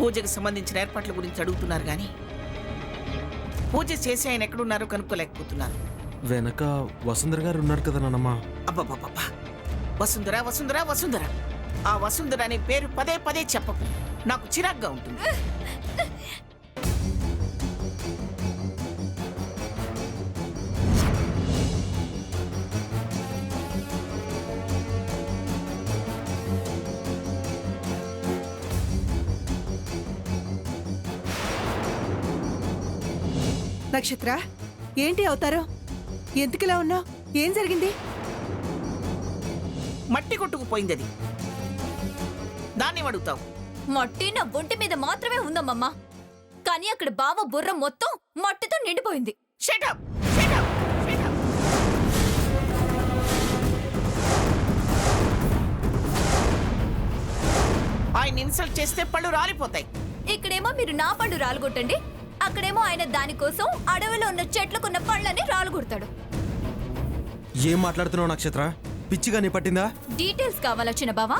పూజకు సంబంధించిన ఏర్పాట్ల గురించి అడుగుతున్నారు కానీ పూజ చేసి ఆయన ఎక్కడున్నారో కనుక్కోలేకపోతున్నారు. వెనక వసుంధర గారు ఉన్నారు కదా నాన్నమ్మ. అబ్బబ్బబ్బా, వసుంధర వసుంధర వసుంధర, ఆ వసుంధర అనే పేరు పదే పదే చెప్పకు, నాకు చిరాగ్గా ఉంటుంది. నక్షత్ర, ఏంటి అవుతారో? ఎందుకులా ఉన్నావు? ఏం జరిగింది? మట్టి కొట్టుకుపోయింది, అది దాన్ని అడుగుతావు? మట్టి నా ఒంటి మీద మాత్రమే ఉందమ్మమ్మా, కానీ అక్కడ బావ బుర్ర మొత్తం మట్టితో నిండిపోయింది. Shut up! Shut up! Shut up! ఆయన ఇన్సల్ట్ చేస్తే పళ్ళు రాలిపోతాయి. ఇక్కడేమో మీరు నా పళ్ళు రాలుగొట్టండి, అక్కడేమో ఆయన దానికోసం అడవిలో ఉన్న చెట్లకున్న పళ్ళని రాలుగొడతాడు. ఏం మాట్లాడుతున్నావు నక్షత్ర? పిచ్చిగా నీ పట్టిందా? డీటెయిల్స్ కావాలా చిన్న బావా?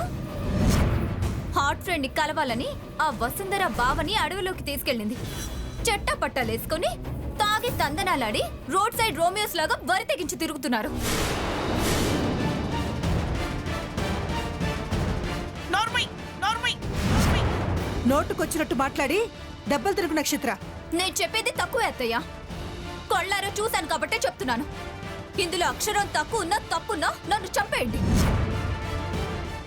హాట్ ఫ్రెండ్ ని కలవాలని ఆ వసుంధర బావని అడవిలోకి తీసుకెళ్ళింది. చెట్టా పట్టాలేసుకొని తాగి తందనాలాడి రోడ్ సైడ్ రోమియోస్ లాగా వరి తెగించి తిరుగుతున్నారు. నోటుకొచ్చినట్టు మాట్లాడి దెబ్బలు తిరుగు నక్షత్ర. నేను చెప్పేది తక్కువే అత్తయ్య, కొళ్ళారో చూశాను కాబట్టే చెప్తున్నాను. ఇందులో అక్షరం తక్కువ ఉన్నా తప్పున్నా నన్ను చంపేయండి.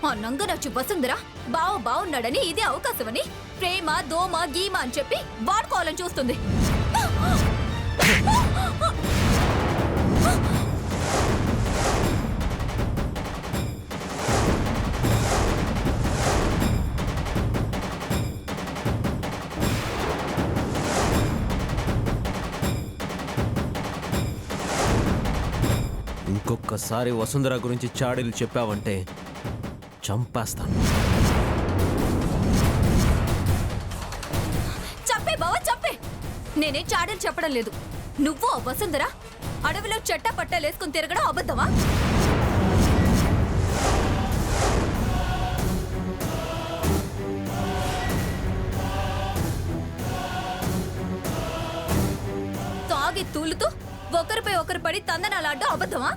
ఆ నంగనచ్చు వసుంధర బావ బావున్నాడని ఇదే అవకాశమని ప్రేమ దోమ గీమ అని చెప్పి వాడుకోవాలని చూస్తుంది. ఇంకొకసారి వసుంధర గురించి చాడీలు చెప్పావంటే చంపేస్తాను. చంపే బావ చంపే. నేనే చాడీలు చెప్పడం లేదు. నువ్వు ఆ వసుంధర అడవిలో చెట్ట పట్టాలేసుకుని తిరగడం అబద్ధమా? తాగి తూలుతూ ఒకరిపై ఒకరు పడి తందనాలాడ్డం అబద్ధమా?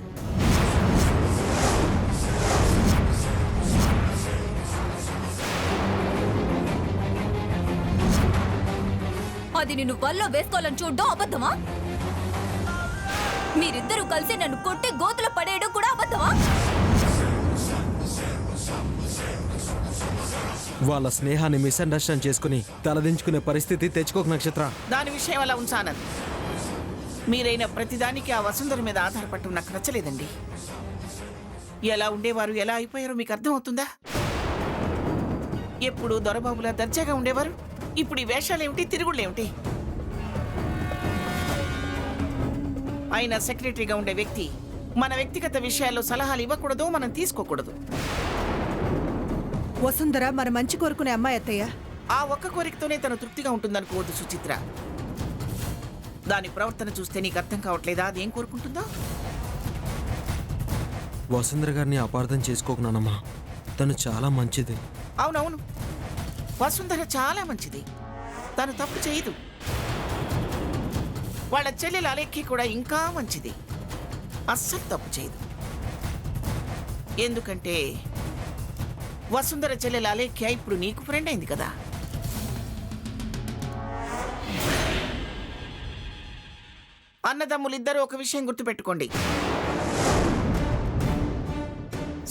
అది నిన్ను వల్ల వేసుకోవాలని చూడడం అబద్ధమా? మీరిద్దరూ కలిసి నన్ను కొట్టి గోతులో పడేయడం కూడా అబద్ధమా? వాళ్ళ స్నేహాన్ని మిస్అండర్స్టాండ్ చేసుకుని తలదించుకునే పరిస్థితి తెచ్చుకోక నక్షత్ర. దాని విషయం అలా ఉంచానని మీరైన ప్రతిదానికి ఆ వసుంధర మీద ఆధారపడటం నాకు నచ్చలేదండి. ఎలా ఉండేవారు, ఎలా అయిపోయారో మీకు అర్థమవుతుందా? ఎప్పుడు దొరబాబులా దర్జాగా ఉండేవారు, ఇప్పుడు ఈ వేషాలేమిటి, తిరుగుళ్ళేమిటి? ఆయన సెక్రటరీగా ఉండే వ్యక్తి మన వ్యక్తిగత విషయాల్లో సలహాలు ఇవ్వకూడదు, మనం తీసుకోకూడదు. వసుంధర మన మంచి కోరుకునే అమ్మాయి అత్తయ్య. ఆ ఒక్క కోరికతోనే తను తృప్తిగా ఉంటుందనుకోవద్దు సుచిత్ర. దాని ప్రవర్తన చూస్తే నీకు అర్థం కావట్లేదా అదేం కోరుకుంటుందో? వసుంధర గారిని అపార్థం చేసుకోకు నాన్నమ్మ, తను చాలా మంచిది. అవునవును, వసుంధర చాలా మంచిది, తను తప్పు చేయదు. వాళ్ళ చెల్లెలు అలెక్కి కూడా ఇంకా మంచిది, అస్సలు తప్పు చేయదు. ఎందుకంటే వసుంధర చెల్లెలు అలెక్కి ఇప్పుడు నీకు ఫ్రెండ్ అయింది కదా. అన్నదమ్ములిద్దరూ ఒక విషయం గుర్తుపెట్టుకోండి,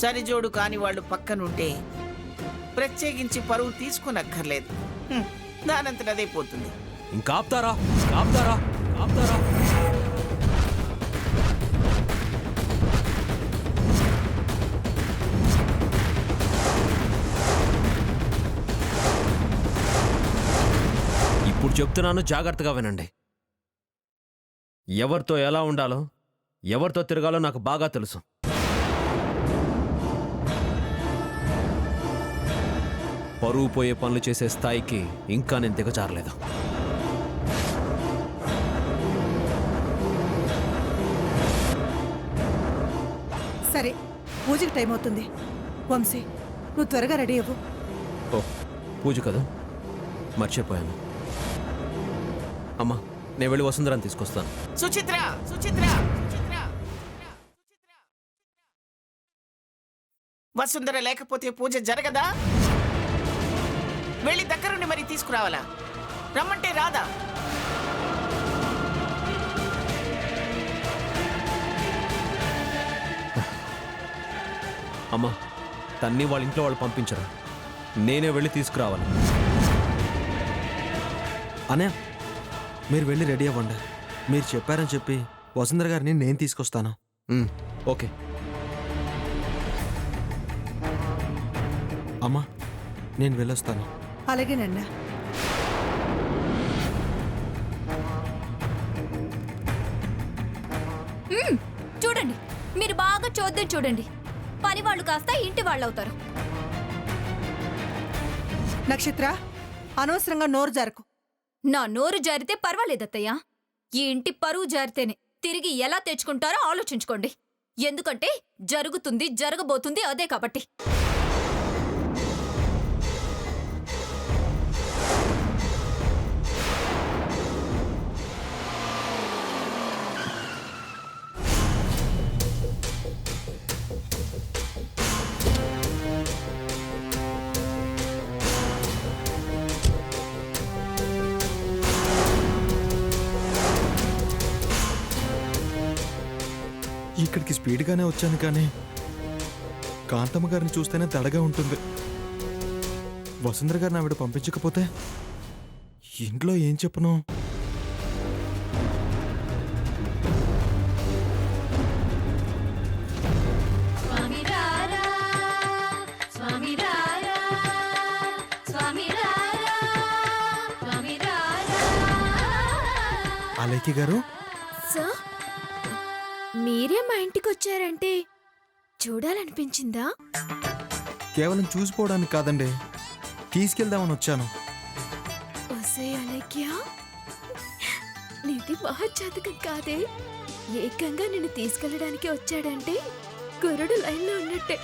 సరిజోడు కాని వాళ్ళు పక్కనుంటే ప్రత్యేకించి పరువు తీసుకోనక్కర్లేదు, దానంతటదే పోతుంది. ఇంకా ఆపుతారా? ఆపుతారా? ఆపుతారా? ఇప్పుడు చెప్తున్నాను, జాగ్రత్తగా వినండి. ఎవరితో ఎలా ఉండాలో, ఎవరితో తిరగాలో నాకు బాగా తెలుసు. పరువు పోయే పనులు చేసే స్థాయికి ఇంకా నేను దిగజారలేదు. సరే, పూజకి టైం అవుతుంది. వంశీ, నువ్వు త్వరగా రెడీ అవ్వు. ఓ, పూజ కదా, మర్చిపోయాను. అమ్మా, నేను వెళ్ళి వసుంధరాని తీసుకొస్తాను. సుచిత్ర సుచిత్ర సుచిత్ర వసుంధర లేకపోతే పూజ జరగదా? వెళ్ళి దగ్గరుండి మరి తీసుకురావాలా? రమ్మంటే రాదా? అమ్మా, తన్ని వాళ్ళ ఇంట్లో వాళ్ళు పంపించరా, నేనే వెళ్ళి తీసుకురావాలి. అనే మీరు వెళ్ళి రెడీ అవ్వండి. మీరు చెప్పారని చెప్పి వసుంధర గారిని నేను తీసుకొస్తాను. ఓకే. అమ్మా, నేను వెళ్ళొస్తాను. అలాగేనన్నా. చూడండి, మీరు బాగా చూద్దాం చూడండి. పని వాళ్ళు కాస్త ఇంటి వాళ్ళు అవుతారు. నక్షత్ర, అనవసరంగా నోరు జారకు. నా నోరు జారితే పర్వాలేదత్తయ్యా. ఈ ఇంటి పరువు జారితేనే తిరిగి ఎలా తెచ్చుకుంటారో ఆలోచించుకోండి. ఎందుకంటే జరుగుతుంది, జరగబోతుంది అదే కాబట్టి. ఇక్కడికి స్పీడ్గానే వచ్చాను, కానీ కాంతమ్మ గారిని చూస్తేనే దడగా ఉంటుంది. వసుంధర గారిని ఆవిడ పంపించకపోతే ఇంట్లో ఏం చెప్పను? అలేఖి గారు, సార్, మీరే మా ఇంటికి వచ్చారంటే చూడాలనిపించిందా? కేవలం చూసిపోవడానికి కాదండి, తీసుకెళ్దామని వచ్చాను. ఒసే అలక్య, నీది మహోజ్జాతకం కాదే. ఏకంగా నిన్ను తీసుకెళ్ళడానికి వచ్చాడంటే గురుడు లైన్లో ఉన్నట్టే.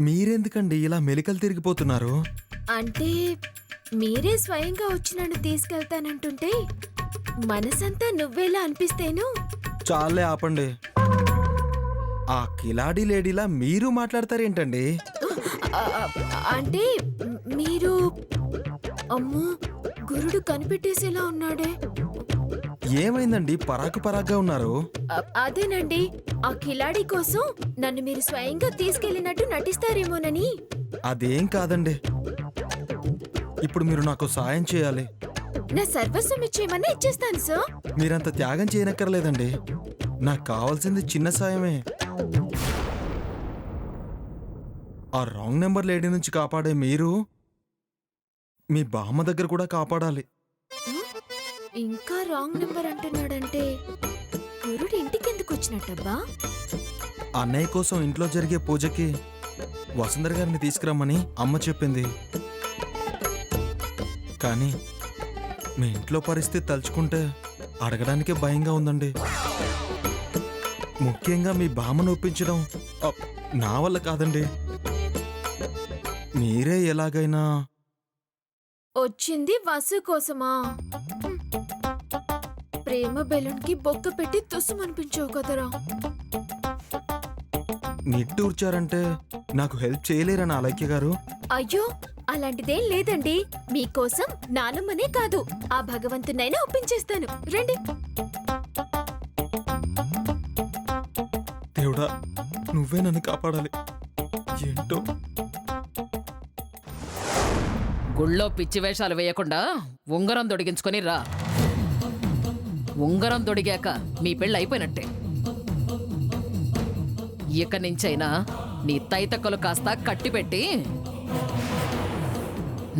మీరెందుకండి ఇలా మెలికలు తిరిగిపోతున్నారు? అంటే మీరే స్వయంగా వచ్చి నన్ను తీసుకెళ్తానంటుంటే మనసంతా నువ్వేలా అనిపిస్తేను. చాలే ఆపండి. ఆ కిలాడి లేడీలా మీరు మాట్లాడతారేంటండి? అంటే మీరు, అమ్మో, గురుడు కనిపెట్టేసేలా ఉన్నాడే. ఏమైందండి పరాకు పరాగ్గా ఉన్నారు? అదేనండి, ఆ కిలాడి కోసం నన్ను మీరు స్వయంగా తీసుకెళ్లినట్టు నటిస్తారేమోనని. అదేం కాదండి. ఇప్పుడు మీరు నాకు సాయం చేయాలి. నా సర్వస్వం ఇచ్చేయమన్నా ఇచ్చేస్తాను సార్. మీరంత త్యాగం చేయనక్కర్లేదండి. నాకు కావాల్సింది చిన్న సాయమే. ఆ రాంగ్ నెంబర్ లేడీ నుంచి కాపాడే మీరు మీ బామ్మ దగ్గర కూడా కాపాడాలి. ఇంకా రాంగ్ నెంబర్ అంటున్నాడంటే గురుడు ఇంటికి ఎందుకు వచ్చినట్టబ్బా? అన్నయ్య కోసం ఇంట్లో జరిగే పూజకి వసుంధర గారిని తీసుకురమ్మని అమ్మ చెప్పింది. కానీ మీ ఇంట్లో పరిస్థితి తలుచుకుంటే అడగడానికే భయంగా ఉందండి. ముఖ్యంగా మీ బామ్మను ఒప్పించడం నా వల్ల కాదండి. మీరే ఎలాగైనా. వచ్చింది వసు కోసమా? ప్రేమ బెలూన్ కి బొక్క పెట్టి తుస్సుమనిపించావు కదరా. నిట్టూర్చారంటే నాకు హెల్ప్ చేయలేరని అలక్య గారు. అయ్యో, అలాంటిదేం లేదండి. మీకోసం నానమ్మనే కాదు, ఆ భగవంతునైనా ఒప్పించేస్తాను. రండి. దేవుడా, నువ్వే నన్ను కాపాడాలి. ఏంటో గుళ్ళో పిచ్చి వేషాలు వేయకుండా ఉంగరం దొడిగించుకొని రా. ఉంగరం దొడిగాక మీ పెళ్ళి అయిపోయినట్టే. ఇక నుంచైనా నీ తైతక్కలు కాస్త కట్టిపెట్టి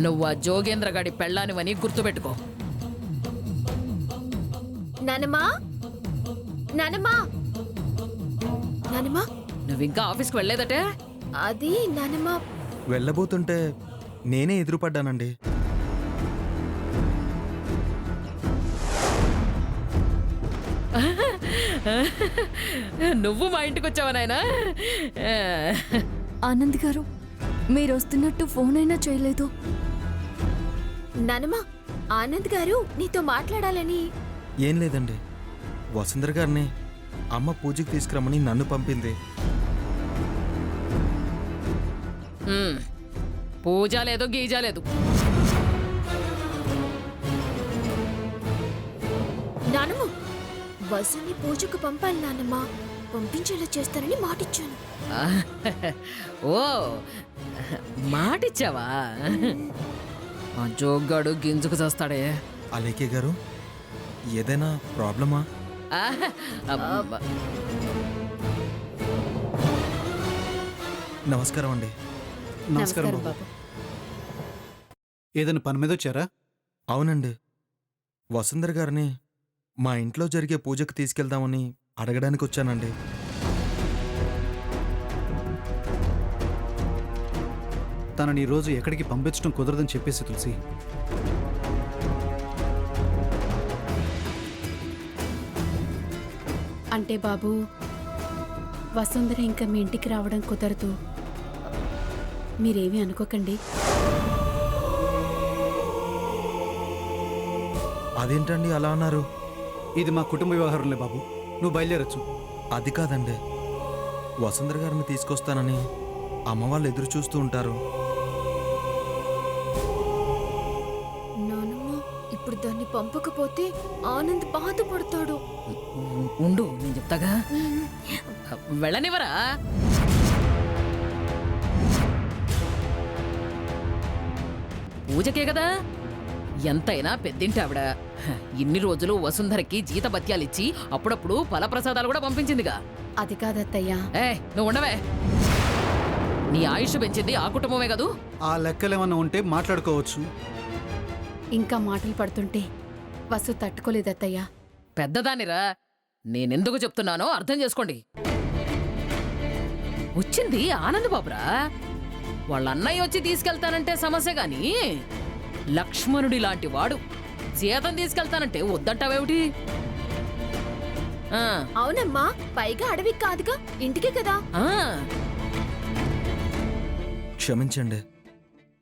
నువ్వు ఆ జోగేంద్రగాడి పెళ్ళానివని గుర్తుపెట్టుకో. నానమ్మా, నానమ్మా, నానమ్మా, నువ్వింకా ఆఫీస్కి వెళ్ళలేదటే? అది నానమ్మా. వెళ్ళబోతుంటే నేనే ఎదురుపడ్డానండి. నువ్వు మా ఇంటికి వచ్చావా నాయనా? ఆనంద్ గారు మీరు వస్తున్నట్టు ఫోన్ అయినా చేయలేదు. నానమ్మ, ఆనంద్ గారు నీతో మాట్లాడాలని. ఏం లేదండి, వసుంధర గారిని అమ్మ పూజకి తీసుకురమ్మని నన్ను పంపింది. పూజ లేదు గీజ లేదు. నానమ్మ, వసుని పూజకు పంపాలి నానమ్మ. పంపించేలా చేస్తానని మాటిచ్చాను. ఓ మాటిచ్చావా? ఆ జోగ్గాడు గింజుకు చేస్తాడే. అలేకే గారు, ఏదైనా ప్రాబ్లమా? నమస్కారం అండి. నమస్కారం బాబు. ఏదైనా పని మీద వచ్చారా? అవునండి, వసుంధర గారిని మా ఇంట్లో జరిగే పూజకు తీసుకెళ్దామని అడగడానికి వచ్చానండి. తనని ఈ రోజు ఎక్కడికి పంపించడం కుదరదని చెప్పేసి తులసి. అంటే బాబు, వసుంధర ఇంకా మీ ఇంటికి రావడం కుదరదు. మీరేమీ అనుకోకండి. అదేంటండి అలా అన్నారు? ఇది మా కుటుంబ వ్యవహారంలే బాబు, నువ్వు బయలుదేరచ్చు. అది కాదండి, వసుంధర గారిని తీసుకొస్తానని అమ్మ వాళ్ళు ఎదురు చూస్తూ ఉంటారు. నానమ్మ, ఇప్పుడు దాన్ని పంపకపోతే ఆనంద్ బాధపడతాడు. ఉండు నేను చెప్తాగా. వెళ్ళనివరా? పూజకే కదా, ఎంతైనా పెద్దింటి ఆవిడ. ఇన్ని రోజులు వసుంధరకి జీతభత్యాలిచ్చి అప్పుడప్పుడు ఫలప్రసాదాలు కూడా పంపించిందిగా. అది కాదత్తయ్యా. నువ్వు ఉండవే. నీ ఆయుష్ పెంచింది ఆ కుటుంబమే కదూ. ఆ లెక్కలేమన్నా ఉంటే మాట్లాడుకోవచ్చు. ఇంకా మాటలు పడుతుంటే వసు తట్టుకోలేదత్తయ్యా. పెద్దదానిరా, నేనెందుకు చెప్తున్నానో అర్థం చేసుకోండి. వచ్చింది ఆనంద్ బాబురా. వాళ్ళ అన్నయ్య వచ్చి తీసుకెళ్తానంటే సమస్య గాని, లక్ష్మణుడి లాంటి వాడు జీతం తీసుకెళ్తానంటే వద్దంటావేమిటి? అవునమ్మా, పైగా అడవికి కాదుగా, ఇంటికే కదా. క్షమించండి,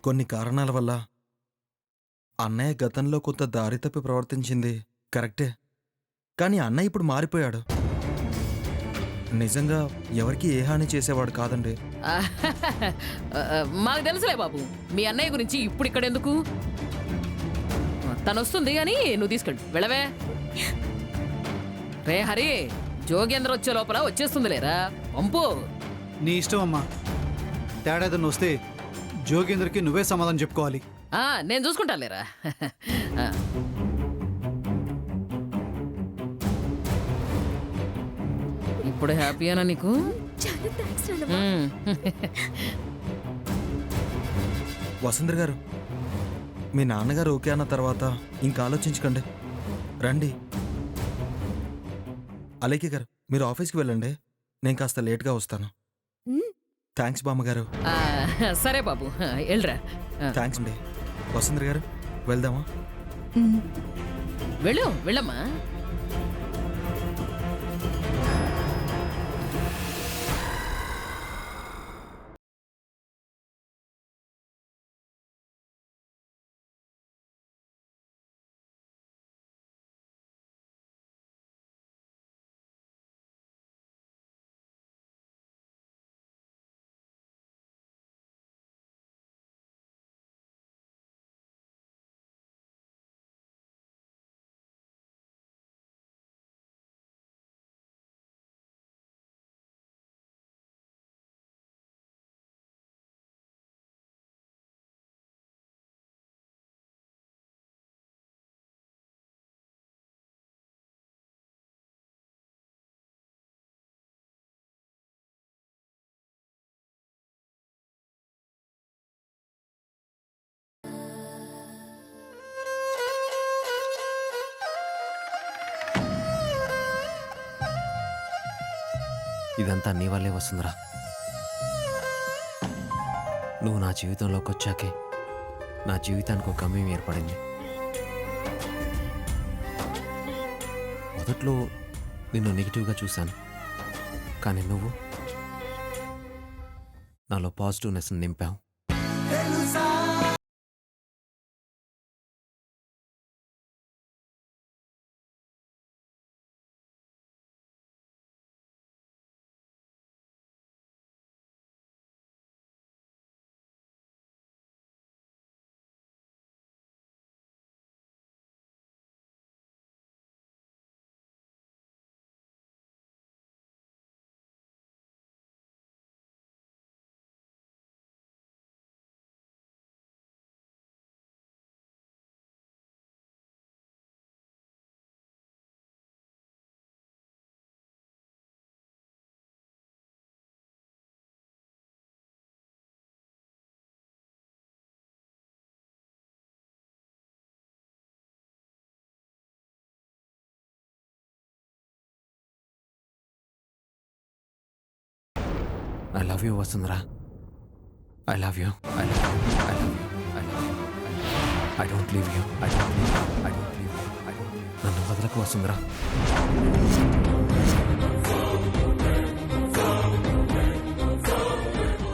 కొన్ని కారణాల వల్ల అన్నయ్య గతంలో కొంత దారి తప్పి ప్రవర్తించింది కరెక్టే. కానీ అన్నయ్య ఇప్పుడు మారిపోయాడు. నిజంగా ఎవరికి ఏ హాని చేసేవాడు కాదండి. మాకు తెలుసులే బాబు, మీ అన్నయ్య గురించి ఇప్పుడు ఇక్కడ ఎందుకు? తను వస్తుంది అని నువ్వు తీసుకెళ్ళు. వెళ్ళవే. రే హరి, జోగేంద్ర వచ్చే లోపల వచ్చేస్తుంది లేరా, పంపు. నీ ఇష్టం అమ్మా. తేడా ఏదన్నా వస్తే జోగేంద్రకి నువ్వే సమాధానం చెప్పుకోవాలి. నేను చూసుకుంటా లేరా. ఇప్పుడు హ్యాపీయేనా నీకు? చాలా థ్యాంక్స్ నానమ్మ. వసుంధర గారు, మీ నాన్నగారు ఓకే అన్న తర్వాత ఇంకా ఆలోచించకండి, రండి. అలేకి గారు, మీరు ఆఫీస్కి వెళ్ళండి, నేను కాస్త లేట్గా వస్తాను. థ్యాంక్స్ బామ్మగారు. సరే బాబు, వెళ్ళరా. థ్యాంక్స్ అండి. వసుంధర గారు, వెళ్దామా? వెళ్ళమ్మా. ఇదంతా నీ వల్లే వస్తుందిరా. నువ్వు నా జీవితంలోకి వచ్చాకే నా జీవితానికి ఒక గమ్యం ఏర్పడింది. మొదట్లో నిన్ను నెగిటివ్గా చూశాను, కానీ నువ్వు నాలో positiveness నింపావు. I love you, Vasundhara. I love you. I love you. I love you. I love you. I don't leave you. I don't leave you. I don't leave you. I don't leave you. నన్ను వదలకు వసుంధరా.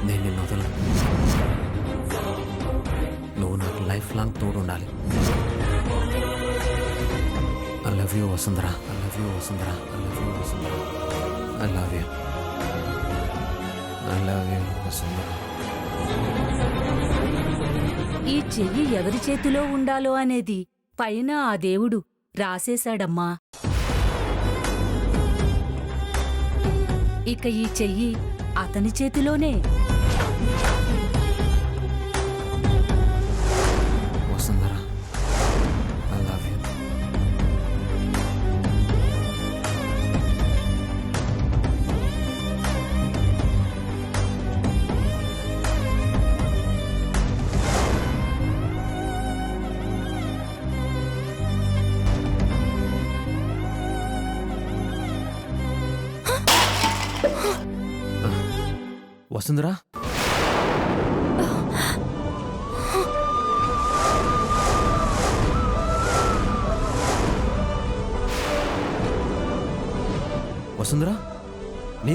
నేను నిన్ను వదలను. నువ్వు నాకు life long తోడు ఉండాలి. I love you, Vasundhara. I love you, Vasundhara. I love you, Vasundhara. I love you. I love you, Vasundhara. ఈ చెయ్యి ఎవరి చేతిలో ఉండాలో అనేది పైన ఆ దేవుడు రాసేశాడమ్మా. ఇక ఈ చెయ్యి అతని చేతిలోనే. Vasundhara, I love you. వసుంధరా, వసుంధరా, నీ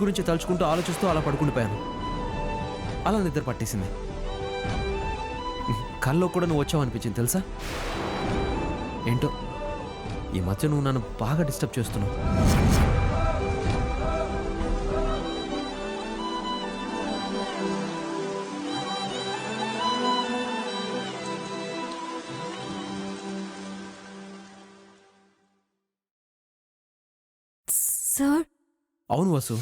గురించే తలుచుకుంటూ ఆలోచిస్తూ అలా పడుకుండిపోయాను. అలా నిద్ర పట్టేసింది. కల్లో కూడా నువ్వు వచ్చావు అనిపించింది తెలుసా. ఏంటో ఈ మధ్య నువ్వు నన్ను బాగా డిస్టర్బ్ చేస్తున్నావు. సార్, అవును వసు.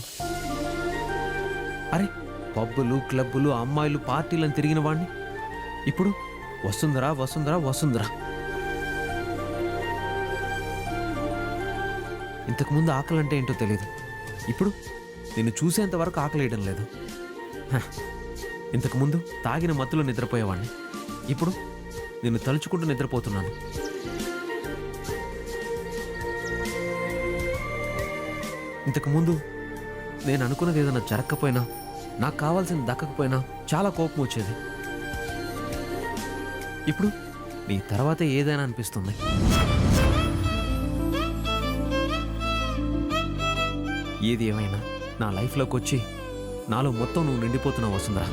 అరే, పబ్బులు క్లబ్బులు అమ్మాయిలు పార్టీలను తిరిగిన వాడిని ఇప్పుడు వసుంధరా వసుంధరా వసుంధరా. ఇంతకుముందు ఆకలి అంటే ఏంటో తెలియదు, ఇప్పుడు నిన్ను చూసేంత వరకు ఆకలేయడం లేదు. ఇంతకుముందు తాగిన మత్తులో నిద్రపోయేవాడిని, ఇప్పుడు నిన్ను తలుచుకుంటూ నిద్రపోతున్నాను. ఇంతకుముందు నేను అనుకున్నది ఏదైనా జరగకపోయినా, నాకు కావాల్సింది దక్కకపోయినా చాలా కోపం వచ్చేది. ఇప్పుడు నీ తర్వాతే ఏదైనా అనిపిస్తుంది. ఏది ఏమైనా నా లైఫ్లోకి వచ్చి నాలో మొత్తం నువ్వు నిండిపోతున్నావు వసుంధరా.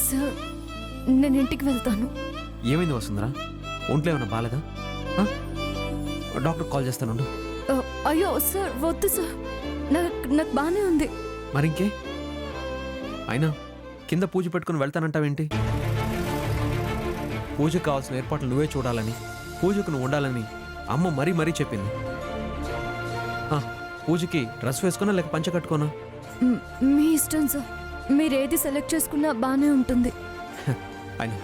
సార్, నేను ఇంటికి వెళ్తాను. ఏమైంది వసుంధరా? ఒంట్లో ఏమైనా బాలేదా? డాక్టర్ కాల్ చేస్తానుండు. అయ్యో సార్, వద్దు సార్, నాకు బాగానే ఉంది. మరింకే? అయినా కింద పూజ పెట్టుకుని వెళ్తానంటావేంటి? పూజకు కావాల్సిన ఏర్పాట్లు నువ్వే చూడాలని, పూజకు నువ్వు ఉండాలని అమ్మ మరీ మరీ చెప్పింది. పూజకి డ్రెస్ వేసుకున్నా లేక పంచ కట్టుకోనా? మీ ఇష్టం సార్, మీరేది సెలెక్ట్ చేసుకున్నా బాగానే ఉంటుంది. అయినా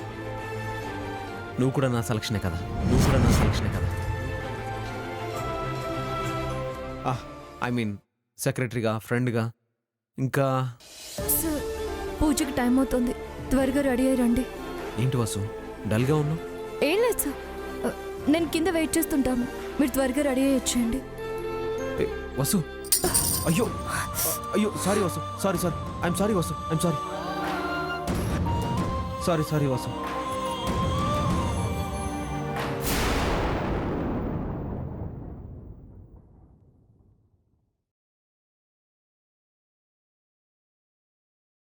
నువ్వు కూడా నా సెలక్షనే కదా, నువ్వు కూడా నా సెలక్షనే కదా. ఐ మీన్ సెక్రటరీగా, ఫ్రెండ్గా. ఇంకా సార్, పూజకి టైం అవుతుంది, త్వరగా రెడీ అయ్యి రండి. ఏంటి వసు, డల్గా ఉన్నావు? ఏం లేదు సార్, నేను కింద వెయిట్ చేస్తుంటాను, మీరు త్వరగా రెడీ అయ్యి వచ్చేయండి. వసు, అయ్యో అయ్యో, sorry Vasu, sorry I'm sorry Vasu, I'm sorry Vasu.